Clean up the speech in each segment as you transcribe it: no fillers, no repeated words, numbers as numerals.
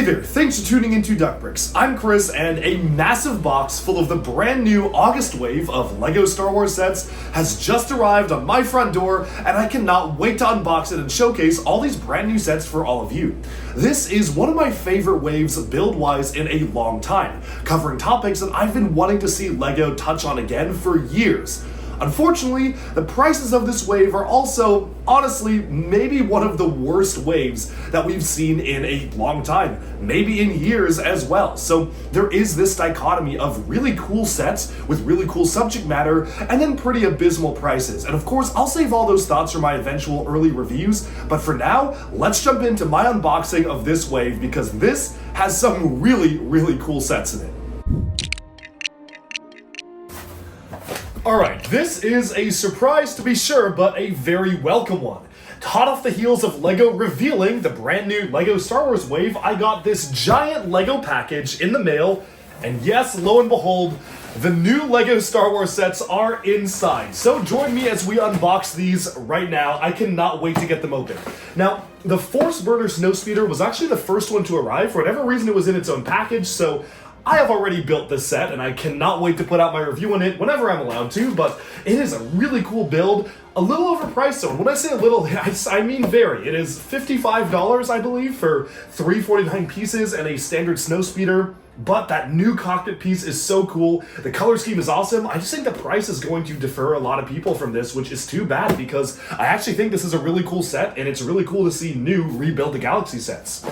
Hey there, thanks for tuning into Duckbricks. I'm Chris, and a massive box full of the brand new August wave of LEGO Star Wars sets has just arrived on my front door, and I cannot wait to unbox it and showcase all these brand new sets for all of you. This is one of my favorite waves build-wise in a long time, covering topics that I've been wanting to see LEGO touch on again for years. Unfortunately, the prices of this wave are also, honestly, maybe one of the worst waves that we've seen in a long time, maybe in years as well. So there is this dichotomy of really cool sets with really cool subject matter and then pretty abysmal prices. And of course, I'll save all those thoughts for my eventual early reviews, but for now, let's jump into my unboxing of this wave because this has some really cool sets in it. Alright, this is a surprise to be sure, but a very welcome one. Hot off the heels of LEGO revealing the brand new LEGO Star Wars wave, I got this giant LEGO package in the mail, and yes, lo and behold, the new LEGO Star Wars sets are inside. So join me as we unbox these right now. I cannot wait to get them open. Now, the Force Burner Snowspeeder was actually the first one to arrive. For whatever reason, it was in its own package, so I have already built this set, and I cannot wait to put out my review on it whenever I'm allowed to, but it is a really cool build, a little overpriced though. And when I say a little, I mean very. It is $55, I believe, for 349 pieces and a standard snowspeeder, but that new cockpit piece is so cool. The color scheme is awesome. I just think the price is going to defer a lot of people from this, which is too bad because I actually think this is a really cool set, and it's really cool to see new Rebuild the Galaxy sets.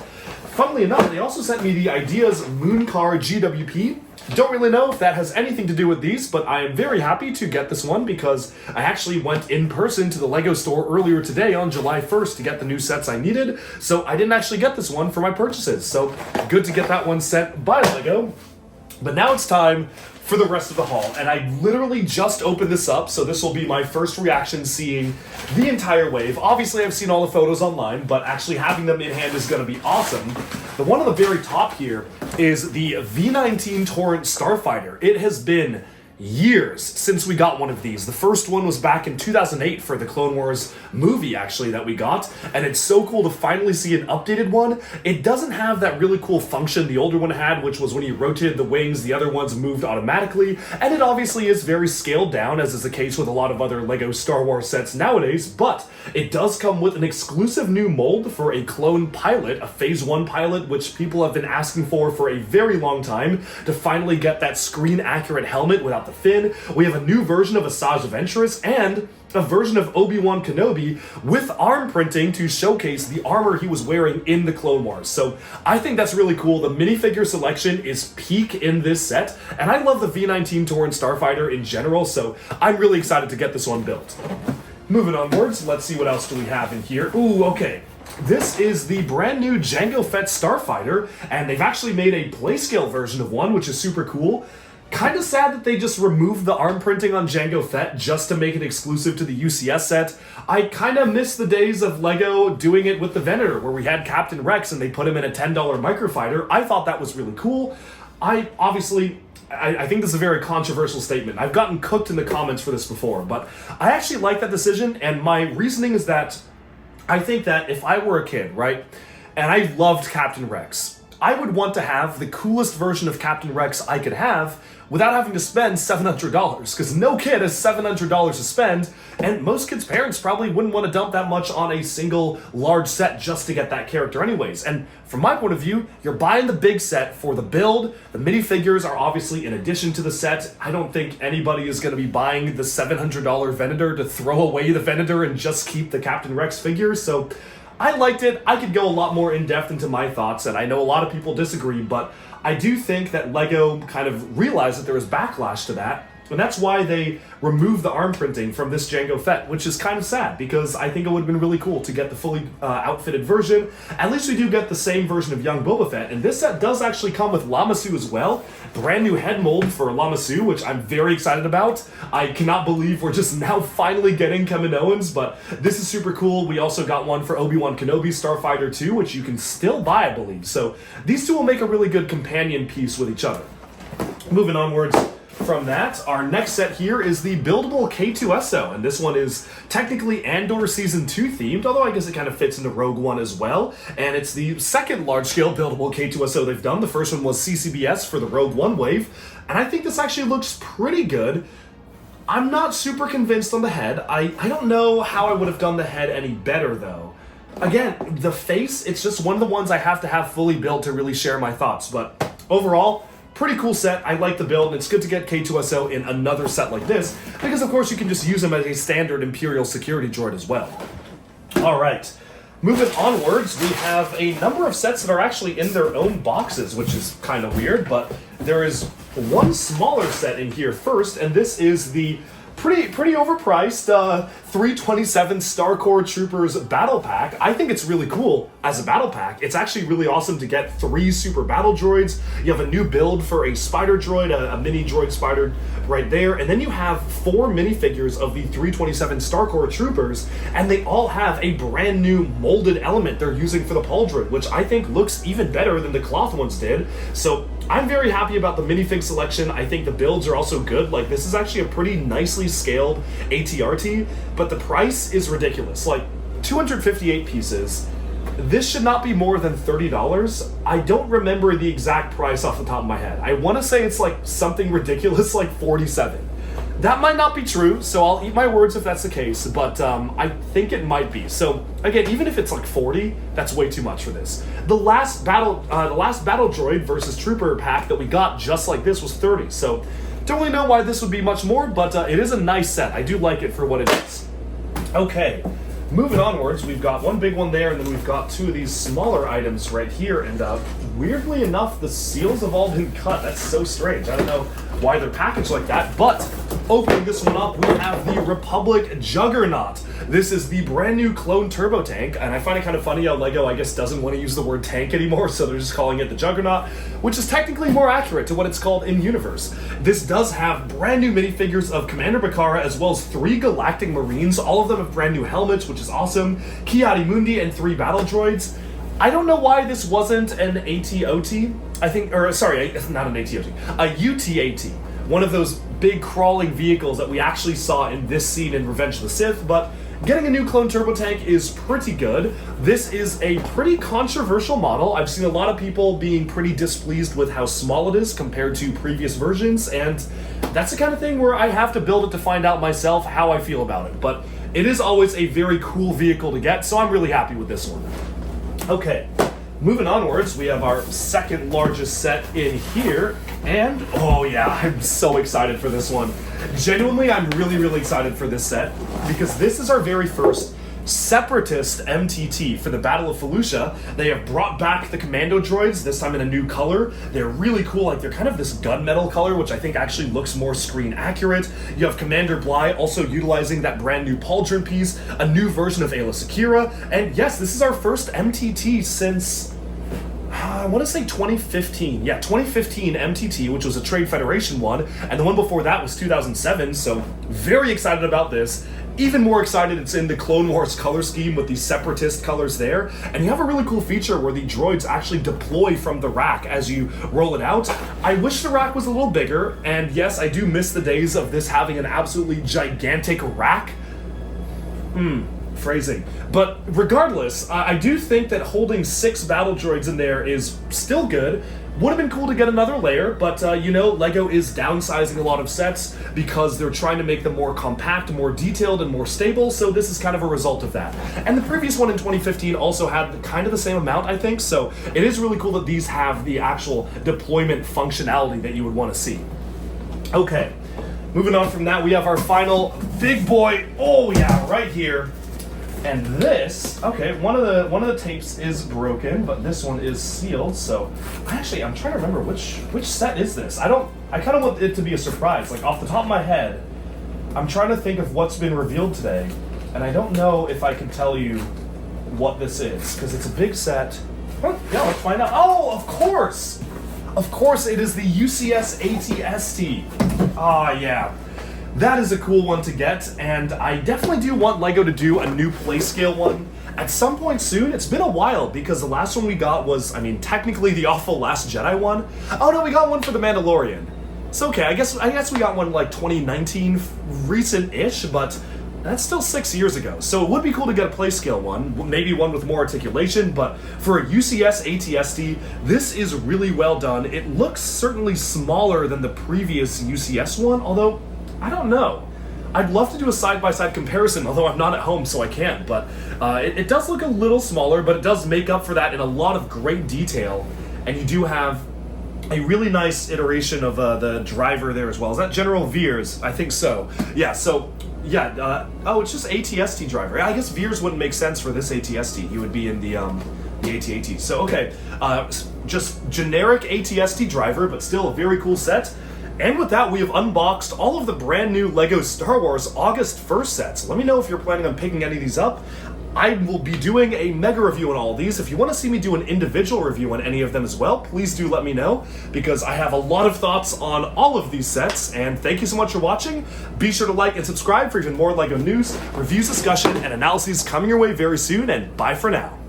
Funnily enough, they also sent me the Ideas Mooncar GWP. Don't really know if that has anything to do with these, but I am very happy to get this one because I actually went in person to the LEGO store earlier today on July 1st to get the new sets I needed, so I didn't actually get this one for my purchases. So good to get that one sent by LEGO. But now it's time for the rest of the haul, and I literally just opened this up, so this will be my first reaction seeing the entire wave. Obviously, I've seen all the photos online, but actually having them in hand is going to be awesome. The one on the very top here is the V19 Starf Fighter. It has been years since we got one of these. The first one was back in 2008 for the Clone Wars movie, actually, that we got, and it's so cool to finally see an updated one. It doesn't have that really cool function the older one had, which was when you rotated the wings, the other ones moved automatically, and it obviously is very scaled down, as is the case with a lot of other LEGO Star Wars sets nowadays, but it does come with an exclusive new mold for a clone pilot, a Phase 1 pilot, which people have been asking for a very long time, to finally get that screen-accurate helmet without the fin. We have a new version of Asajj Ventress and a version of Obi-Wan Kenobi with arm printing to showcase the armor he was wearing in the Clone Wars. So I think that's really cool. The minifigure selection is peak in this set, and I love the V19 Starfighter in general, so I'm really excited to get this one built. Moving onwards, let's see what else do we have in here. Ooh, okay. This is the brand new Django Fett Starfighter, and they've actually made a playscale version of one, which is super cool. Kind of sad that they just removed the arm printing on Django Fett just to make it exclusive to the UCS set. I kind of miss the days of LEGO doing it with the Venator, where we had Captain Rex and they put him in a $10 microfighter. I thought that was really cool. I think this is a very controversial statement. I've gotten cooked in the comments for this before, but I actually like that decision, and my reasoning is that I think that if I were a kid, right, and I loved Captain Rex, I would want to have the coolest version of Captain Rex I could have without having to spend $700, because no kid has $700 to spend, and most kids' parents probably wouldn't want to dump that much on a single large set just to get that character anyways. And from my point of view, you're buying the big set for the build. The minifigures are obviously in addition to the set. I don't think anybody is going to be buying the $700 Venator to throw away the Venator and just keep the Captain Rex figure, so I liked it. I could go a lot more in-depth into my thoughts, and I know a lot of people disagree, but I do think that LEGO kind of realized that there was backlash to that, and that's why they removed the arm printing from this Django Fett, which is kind of sad, because I think it would have been really cool to get the fully outfitted version. At least we do get the same version of young Boba Fett, and this set does actually come with Lama Su as well. Brand new head mold for Lama Su, which I'm very excited about. I cannot believe we're just now finally getting Kaminoans, but this is super cool. We also got one for Obi-Wan Kenobi Starfighter 2, which you can still buy, I believe. So these two will make a really good companion piece with each other. Moving onwards, From that, our next set here is the buildable K2SO, and this one is technically Andor Season 2 themed, although I guess it kind of fits into Rogue One as well, and it's the second large-scale buildable K2SO they've done. The first one was CCBS for the Rogue One wave, and I think this actually looks pretty good. I'm not super convinced on the head. I don't know how I would have done the head any better, though. Again, the face, it's just one of the ones I have to have fully built to really share my thoughts, but overall, pretty cool set. I like the build, and it's good to get K2SO in another set like this, because of course you can just use him as a standard Imperial security droid as well. Alright, moving onwards, we have a number of sets that are actually in their own boxes, which is kind of weird, but there is one smaller set in here first, and this is the pretty overpriced 327 Star Corps Troopers battle pack. I think it's really cool as a battle pack. It's actually really awesome to get 3 super battle droids. You have a new build for a spider droid, a mini droid spider right there, and then you have 4 minifigures of the 327 Star Corps Troopers, and they all have a brand new molded element they're using for the pauldron, which I think looks even better than the cloth ones did. So I'm very happy about the minifig selection. I think the builds are also good. Like, this is actually a pretty nicely scaled ATRT, but the price is ridiculous. Like, 258 pieces. This should not be more than $30. I don't remember the exact price off the top of my head. I want to say it's like something ridiculous, like 47. That might not be true, so I'll eat my words if that's the case, but I think it might be. So again, even if it's like 40, that's way too much for this. The last battle droid versus trooper pack that we got just like this was 30. So don't really know why this would be much more, but it is a nice set. I do like it for what it is. Okay. Moving onwards, we've got one big one there, and then we've got 2 of these smaller items right here, and weirdly enough, the seals have all been cut. That's so strange. I don't know why they're packaged like that, but opening this one up, we have the Republic Juggernaut. This is the brand new clone turbo tank, and I find it kind of funny how LEGO, I guess, doesn't want to use the word tank anymore, so they're just calling it the Juggernaut, which is technically more accurate to what it's called in universe. This does have brand new minifigures of Commander Bakara, as well as 3 Galactic Marines. All of them have brand new helmets, which is awesome. Ki-Adi-Mundi and 3 battle droids. I don't know why this wasn't an AT-OT. I think, or sorry, not an AT-OT, a UT-AT. One of those big crawling vehicles that we actually saw in this scene in Revenge of the Sith, but getting a new clone turbo tank is pretty good. This is a pretty controversial model. I've seen a lot of people being pretty displeased with how small it is compared to previous versions, and that's the kind of thing where I have to build it to find out myself how I feel about it. But it is always a very cool vehicle to get, so I'm really happy with this one. Okay, moving onwards, we have our second largest set in here, and oh yeah, I'm so excited for this one. Genuinely, I'm really excited for this set, because this is our very first Separatist MTT for the Battle of Felucia. They have brought back the commando droids, this time in a new color. They're really cool, like they're kind of this gunmetal color, which I think actually looks more screen accurate. You have Commander Bly also utilizing that brand new pauldron piece, a new version of Aayla Secura, and yes, this is our first MTT since I want to say 2015. Yeah, 2015 MTT, which was a Trade Federation one, and the one before that was 2007, so very excited about this. Even more excited it's in the Clone Wars color scheme with the Separatist colors there, and you have a really cool feature where the droids actually deploy from the rack as you roll it out. I wish the rack was a little bigger, and yes, I do miss the days of this having an absolutely gigantic rack. Phrasing. But regardless, I do think that holding 6 battle droids in there is still good. Would have been cool to get another layer, but you know, LEGO is downsizing a lot of sets because they're trying to make them more compact, more detailed, and more stable, so this is kind of a result of that. And the previous one in 2015 also had kind of the same amount, I think, so it is really cool that these have the actual deployment functionality that you would want to see. Okay, moving on from that, we have our final big boy, oh yeah, right here. And this, okay, one of the tapes is broken, but this one is sealed. So actually, I'm trying to remember which set is this. I kind of want it to be a surprise. Like off the top of my head, I'm trying to think of what's been revealed today, and I don't know if I can tell you what this is because it's a big set. Huh, yeah, let's find out. Oh, of course, it is the UCS ATST. Ah, yeah. That is a cool one to get, and I definitely do want LEGO to do a new playscale one at some point soon. It's been a while, because the last one we got was, I mean, technically the awful Last Jedi one. Oh no, we got one for The Mandalorian. So okay, I guess we got one like 2019, recent-ish, but that's still 6 years ago. So it would be cool to get a play scale one, maybe one with more articulation, but for a UCS ATST, this is really well done. It looks certainly smaller than the previous UCS one, although I don't know. I'd love to do a side-by-side comparison, although I'm not at home, so I can't, but it does look a little smaller, but it does make up for that in a lot of great detail, and you do have a really nice iteration of the driver there as well. Is that General Veers? I think so. Yeah, so, yeah, oh, it's just ATST driver. I guess Veers wouldn't make sense for this ATST. He would be in the AT-AT. So, okay, just generic ATST driver, but still a very cool set. And with that, we have unboxed all of the brand new LEGO Star Wars August 1st sets. Let me know if you're planning on picking any of these up. I will be doing a mega review on all of these. If you want to see me do an individual review on any of them as well, please do let me know, because I have a lot of thoughts on all of these sets, and thank you so much for watching. Be sure to like and subscribe for even more LEGO news, reviews, discussion, and analyses coming your way very soon, and bye for now.